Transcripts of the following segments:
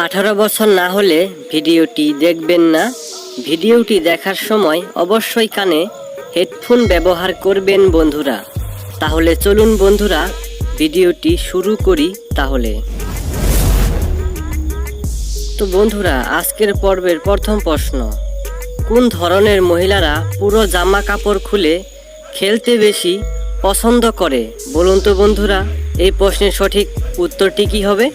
18 বছর না হলে ভিডিওটি দেখবেন না। ভিডিওটি দেখার সময় অবশ্যই কানে হেডফোন ব্যবহার করবেন বন্ধুরা। তাহলে চলুন বন্ধুরা ভিডিওটি শুরু করি তাহলে। তো বন্ধুরা, আজকের পর্বের প্রথম প্রশ্ন, কোন ধরনের মহিলারা পুরো জামা কাপড় খুলে খেলতে বেশি পছন্দ করে? বলুন তো বন্ধুরা, এই প্রশ্নের সঠিক উত্তরটি কী হবে?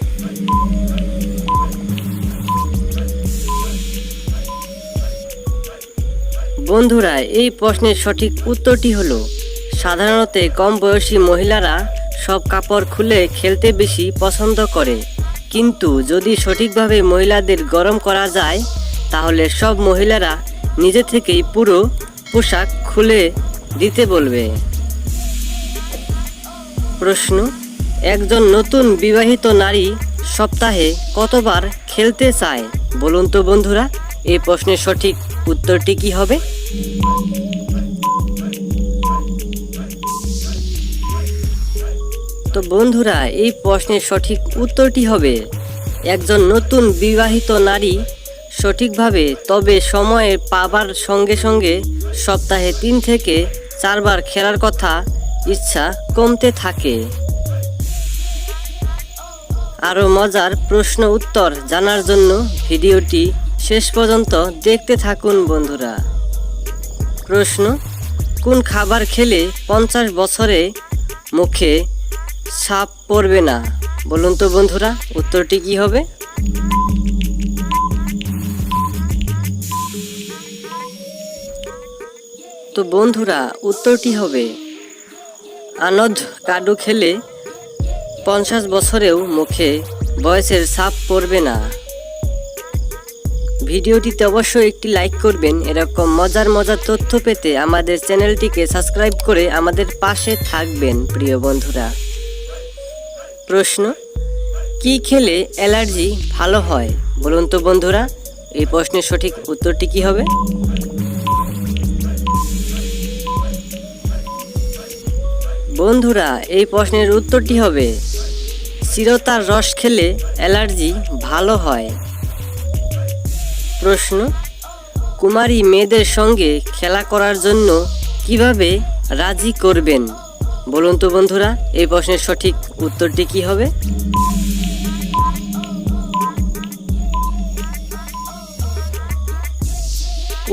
বন্ধুরা, এই প্রশ্নের সঠিক উত্তরটি হলো সাধারণত কম বয়সী মহিলারা সব কাপড় খুলে খেলতে বেশি পছন্দ করে, কিন্তু যদি সঠিকভাবে মহিলাদের গরম করা যায় তাহলে সব মহিলারা নিজে থেকেই পুরো পোশাক খুলে দিতে বলবে। প্রশ্ন, একজন নতুন বিবাহিত নারী সপ্তাহে কতবার খেলতে চায়? বলুন তো বন্ধুরা, এই প্রশ্নের সঠিক উত্তরটি কি হবে? তো বন্ধুরা, এই প্রশ্নের সঠিক উত্তরটি হবে একজন নতুন বিবাহিত নারী সঠিকভাবে তবে সময়ে পাবার সঙ্গে সঙ্গে সপ্তাহে 3 থেকে 4 বার খেলার কথা ইচ্ছা কমতে থাকে। আরও মজার প্রশ্ন উত্তর জানার জন্য ভিডিওটি শেষ পর্যন্ত দেখতে থাকুন বন্ধুরা। প্রশ্ন, কোন খাবার খেলে 50 বছরে মুখে ছাপ পড়বে না? বলুন তো বন্ধুরা, উত্তরটি কি হবে? তো বন্ধুরা, উত্তরটি হবে আনদ কাডু খেলে 50 বছরেও মুখে বয়সের ছাপ পড়বে না। ভিডিওটিতে অবশ্যই একটি লাইক করবেন। এরকম মজার তথ্য পেতে আমাদের চ্যানেলটিকে সাবস্ক্রাইব করে আমাদের পাশে থাকবেন প্রিয় বন্ধুরা। প্রশ্ন, কি খেলে অ্যালার্জি ভালো হয়? বলুন তো বন্ধুরা, এই প্রশ্নের সঠিক উত্তরটি কি হবে? বন্ধুরা, এই প্রশ্নের উত্তরটি হবে চিরতার রস খেলে অ্যালার্জি ভালো হয়। প্রশ্ন, কুমারী মেয়েদের সঙ্গে খেলা করার জন্য কিভাবে রাজি করবেন? বলুন তো বন্ধুরা, এই প্রশ্নের সঠিক উত্তরটি কি হবে?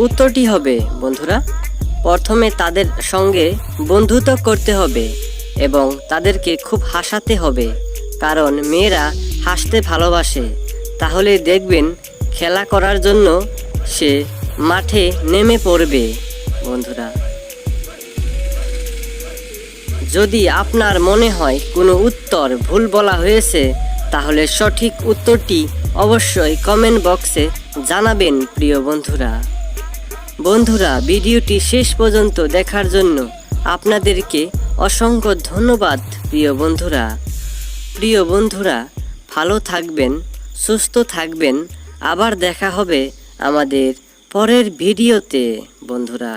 উত্তরটি হবে বন্ধুরা, প্রথমে তাদের সঙ্গে বন্ধুত্ব করতে হবে এবং তাদেরকে খুব হাসাতে হবে, কারণ মেয়েরা হাসতে ভালোবাসে। তাহলে দেখবেন খেলা করার জন্য সে মাঠে নেমে পড়বে বন্ধুরা। যদি আপনার মনে হয় কোনো উত্তর ভুল বলা হয়েছে তাহলে সঠিক উত্তরটি অবশ্যই কমেন্ট বক্সে জানাবেন প্রিয় বন্ধুরা। বন্ধুরা, ভিডিওটি শেষ পর্যন্ত দেখার জন্য আপনাদেরকে অসংখ্য ধন্যবাদ প্রিয় বন্ধুরা। প্রিয় বন্ধুরা, ভালো থাকবেন, সুস্থ থাকবেন। আবার দেখা হবে আমাদের পরের ভিডিওতে বন্ধুরা।